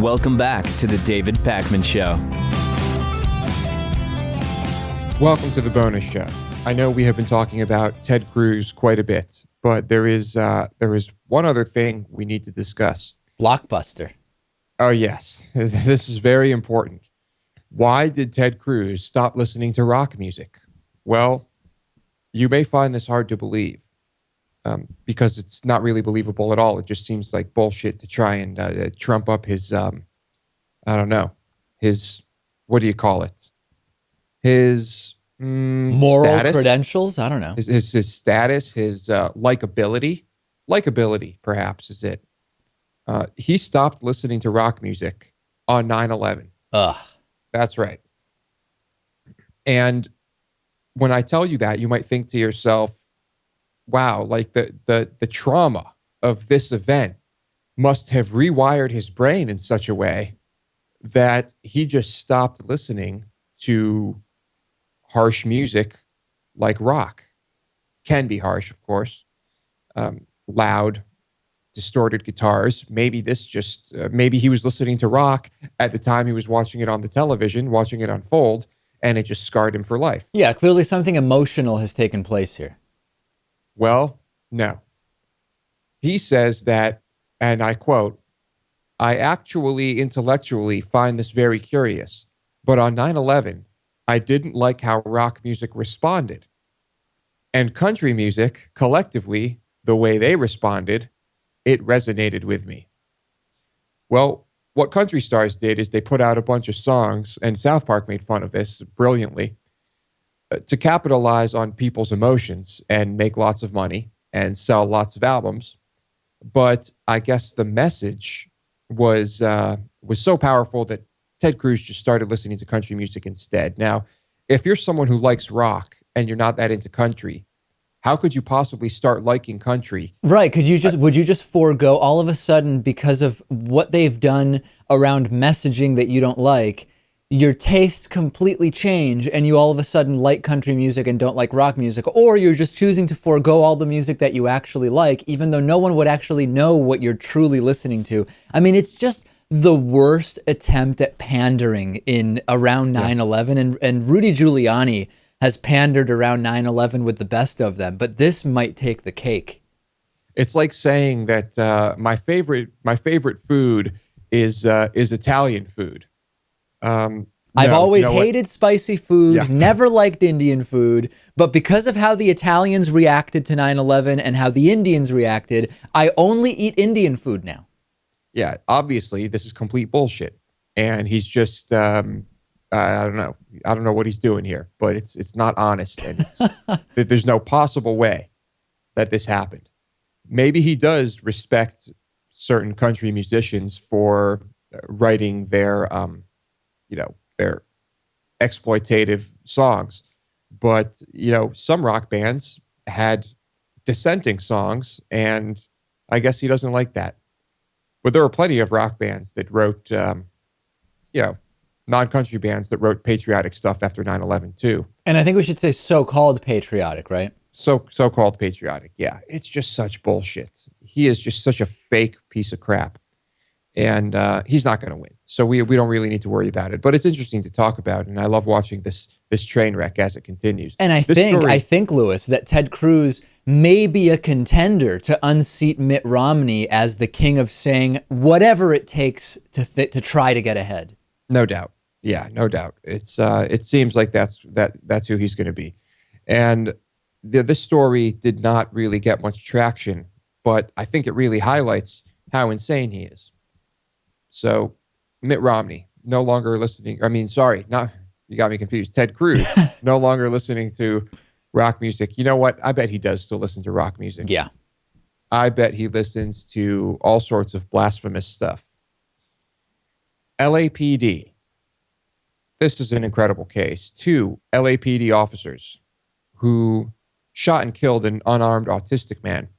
Welcome back to the David Pakman Show. Welcome to the bonus show. I know we have been talking about Ted Cruz quite a bit, but there is one other thing we need to discuss. Blockbuster. Oh, yes. This is very important. Why did Ted Cruz stop listening to rock music? Well, you may find this hard to believe because it's not really believable at all. It just seems like bullshit to try and trump up his, his, what do you call it? His moral status? Credentials? I don't know. His status, his likability. Likability, perhaps, is it. He stopped listening to rock music on 9/11. Ugh. That's right. And when I tell you that, you might think to yourself, wow, like the trauma of this event must have rewired his brain in such a way that he just stopped listening to harsh music like rock. Can be harsh, of course. Loud, distorted guitars. Maybe maybe he was listening to rock at the time he was watching it on the television, watching it unfold, and it just scarred him for life. Yeah, clearly something emotional has taken place here. Well, no. He says that, and I quote, "I actually intellectually find this very curious, but on 9/11, I didn't like how rock music responded. And country music, collectively, the way they responded, it resonated with me." Well, what country stars did is they put out a bunch of songs, and South Park made fun of this brilliantly, to capitalize on people's emotions and make lots of money and sell lots of albums. But I guess the message was so powerful that Ted Cruz just started listening to country music instead. Now, if you're someone who likes rock and you're not that into country, how could you possibly start liking country? Right. Would you just forego all of a sudden, because of what they've done around messaging that you don't like, your tastes completely change and you all of a sudden like country music and don't like rock music? Or you're just choosing to forego all the music that you actually like, even though no one would actually know what you're truly listening to. I mean, it's just the worst attempt at pandering in around 9/11, and Rudy Giuliani has pandered around 9/11 with the best of them, but this might take the cake. It's like saying that my favorite food is Italian food. I've always hated spicy food, never liked Indian food, but because of how the Italians reacted to 9/11 and how the Indians reacted, I only eat Indian food now. Yeah, obviously this is complete bullshit, and he's just I don't know what he's doing here, but it's not honest, and there's no possible way that this happened. Maybe he does respect certain country musicians for writing their their exploitative songs, but some rock bands had dissenting songs, and I guess he doesn't like that. But there are plenty of rock bands that wrote, non-country bands that wrote patriotic stuff after 9/11 too. And I think we should say so-called patriotic, right? So-called patriotic. Yeah, it's just such bullshit. He is just such a fake piece of crap, and he's not going to win. So we don't really need to worry about it. But it's interesting to talk about, and I love watching this train wreck as it continues. And I think, Lewis, that Ted Cruz may be a contender to unseat Mitt Romney as the king of saying whatever it takes to try to get ahead. No doubt. Yeah, no doubt. It seems like that's who he's going to be. And this story did not really get much traction, but I think it really highlights how insane he is. So Mitt Romney no longer listening. You got me confused. Ted Cruz no longer listening to rock music. You know what? I bet he does still listen to rock music. Yeah. I bet he listens to all sorts of blasphemous stuff. LAPD. This is an incredible case. 2 LAPD officers who shot and killed an unarmed autistic man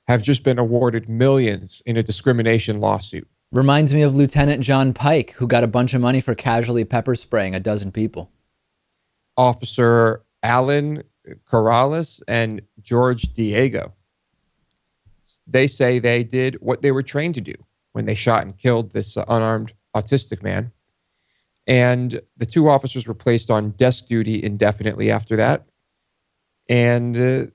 have just been awarded millions in a discrimination lawsuit. Reminds me of Lieutenant John Pike, who got a bunch of money for casually pepper spraying a dozen people. Officer Alan Corrales and George Diego. They say they did what they were trained to do when they shot and killed this unarmed autistic man. And the two officers were placed on desk duty indefinitely after that. And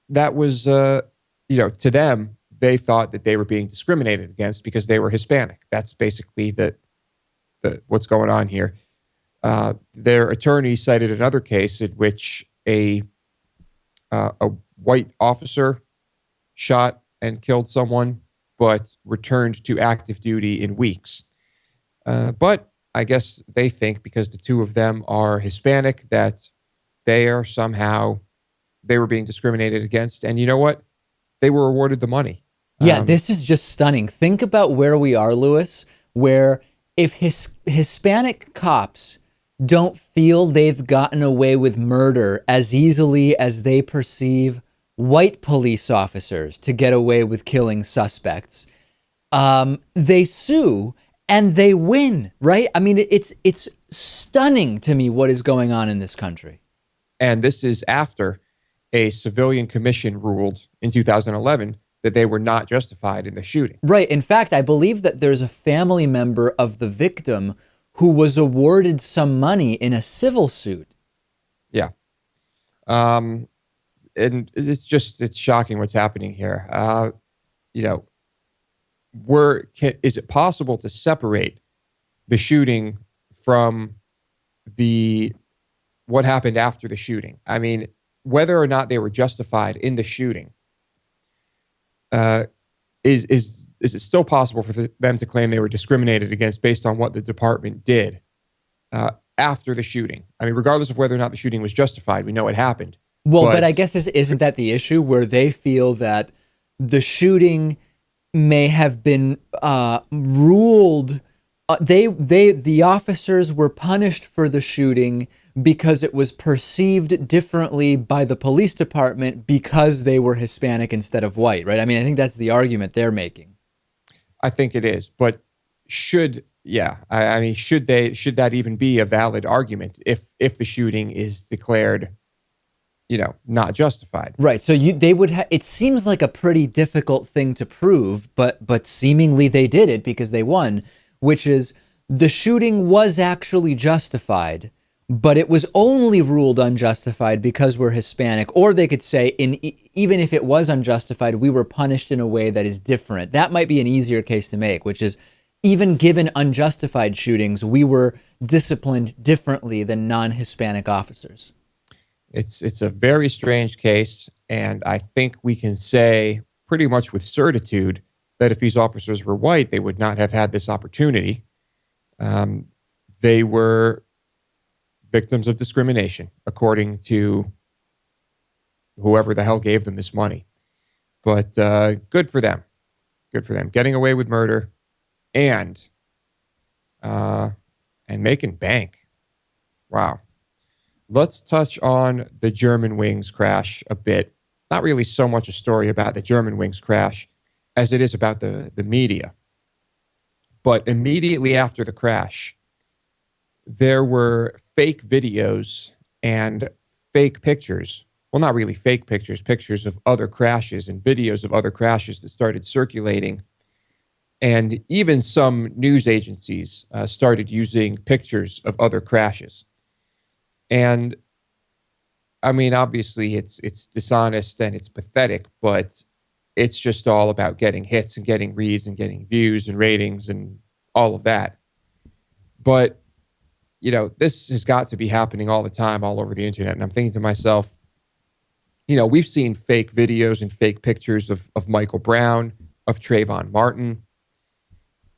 that was, to them, they thought that they were being discriminated against because they were Hispanic. That's basically the what's going on here. Their attorney cited another case in which a white officer shot and killed someone, but returned to active duty in weeks. But I guess they think because the two of them are Hispanic that they were being discriminated against. And you know what? They were awarded the money. Yeah, this is just stunning. Think about where we are, Lewis, where if Hispanic cops don't feel they've gotten away with murder as easily as they perceive white police officers to get away with killing suspects, they sue and they win, right? I mean, it's stunning to me what is going on in this country. And this is after a civilian commission ruled in 2011 that they were not justified in the shooting. Right. In fact, I believe that there's a family member of the victim who was awarded some money in a civil suit. Yeah. And it's shocking what's happening here. Is it possible to separate the shooting from what happened after the shooting? I mean, whether or not they were justified in the shooting, is it still possible for them to claim they were discriminated against based on what the department did after the shooting? I mean, regardless of whether or not the shooting was justified, we know it happened. Well, but I guess isn't that the issue where they feel that the shooting may have been ruled? The officers were punished for the shooting because it was perceived differently by the police department because they were Hispanic instead of white, right? I mean, I think that's the argument they're making. I think it is, but should that even be a valid argument if the shooting is declared, not justified? Right. So they would it seems like a pretty difficult thing to prove, but seemingly they did it because they won, which is the shooting was actually justified, but it was only ruled unjustified because we're Hispanic. Or they could say, even if it was unjustified, we were punished in a way that is different. That might be an easier case to make, which is even given unjustified shootings, we were disciplined differently than non-Hispanic officers. It's a very strange case, and I think we can say pretty much with certitude that if these officers were white, they would not have had this opportunity. They were victims of discrimination, according to whoever the hell gave them this money. But good for them. Good for them. Getting away with murder and making bank. Wow. Let's touch on the Germanwings crash a bit. Not really so much a story about the Germanwings crash as it is about the media. But immediately after the crash, there were fake videos and fake pictures. Well, not really fake pictures, pictures of other crashes and videos of other crashes that started circulating. And even some news agencies started using pictures of other crashes. And I mean, obviously it's dishonest and it's pathetic, but it's just all about getting hits and getting reads and getting views and ratings and all of that. But, this has got to be happening all the time, all over the internet. And I'm thinking to myself, we've seen fake videos and fake pictures of Michael Brown, of Trayvon Martin.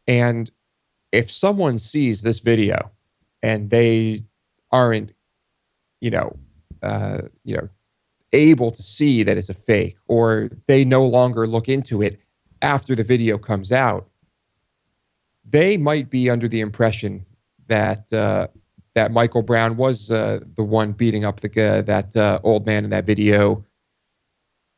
And if someone sees this video and they aren't, able to see that it's a fake, or they no longer look into it after the video comes out, they might be under the impression that that Michael Brown was the one beating up that old man in that video,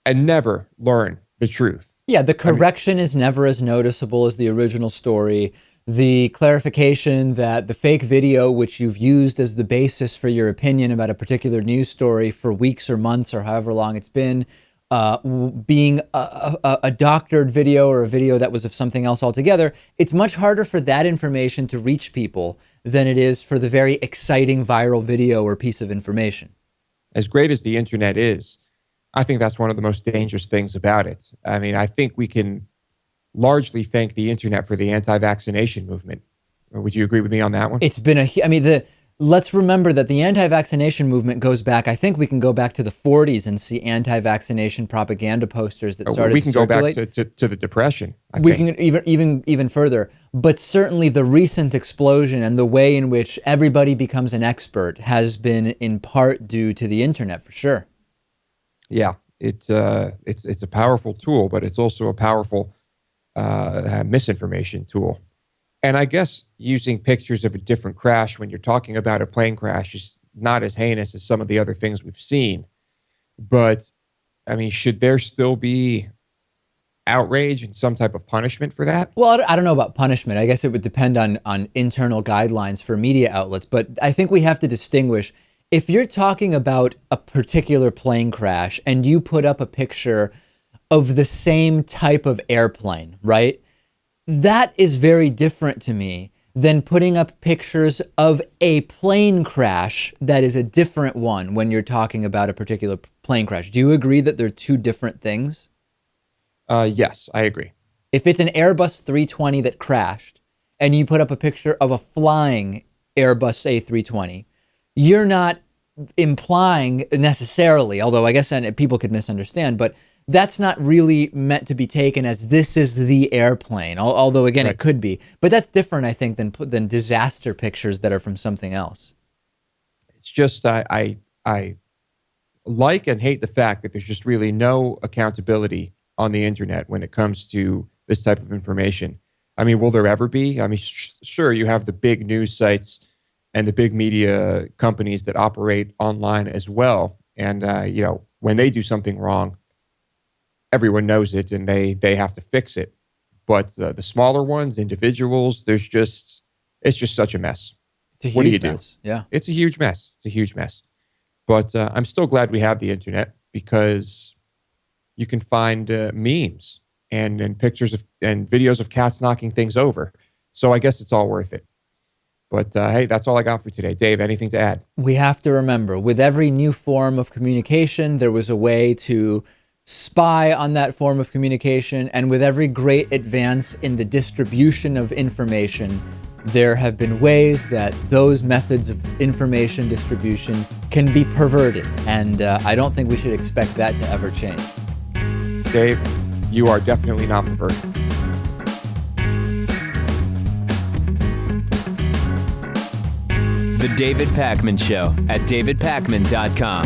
and never learn the truth. Yeah, the correction is never as noticeable as the original story. The clarification that the fake video, which you've used as the basis for your opinion about a particular news story for weeks or months or however long it's been, being a doctored video or a video that was of something else altogether, it's much harder for that information to reach people than it is for the very exciting viral video or piece of information. As great as the internet is, I think that's one of the most dangerous things about it. I mean, I think we can largely thank the internet for the anti-vaccination movement. Would you agree with me on that one? It's been let's remember that the anti-vaccination movement goes back, I think we can go back to the 40s and see anti-vaccination propaganda posters that started we can to circulate. go back to the Depression. We can even further, but certainly the recent explosion and the way in which everybody becomes an expert has been in part due to the internet, for sure. Yeah, it's a powerful tool, but it's also a powerful misinformation tool. And I guess using pictures of a different crash when you're talking about a plane crash is not as heinous as some of the other things we've seen. But, I mean, should there still be outrage and some type of punishment for that? Well, I don't know about punishment. I guess it would depend on internal guidelines for media outlets. But I think we have to distinguish. If you're talking about a particular plane crash and you put up a picture of the same type of airplane, right? That is very different to me than putting up pictures of a plane crash that is a different one when you're talking about a particular plane crash. Do you agree that they're two different things? Yes, I agree. If it's an Airbus 320 that crashed and you put up a picture of a flying Airbus A320, you're not implying necessarily, although I guess people could misunderstand, but that's not really meant to be taken as this is the airplane, although again, Right. It could be. But that's different, I think, than disaster pictures that are from something else. It's just I like and hate the fact that there's just really no accountability on the internet when it comes to this type of information. I mean, will there ever be? I mean, sure, you have the big news sites and the big media companies that operate online as well. And, when they do something wrong, everyone knows it and they have to fix it. But the smaller ones, individuals, it's just such a mess. It's a huge What do you mess. do? Yeah. It's a huge mess. It's a huge mess. But I'm still glad we have the internet because you can find memes and pictures and videos of cats knocking things over. So I guess it's all worth it. But hey, that's all I got for today. Dave, anything to add? We have to remember, with every new form of communication, there was a way to spy on that form of communication. And with every great advance in the distribution of information, there have been ways that those methods of information distribution can be perverted. And I don't think we should expect that to ever change. Dave, you are definitely not perverted. The David Pakman Show at davidpakman.com.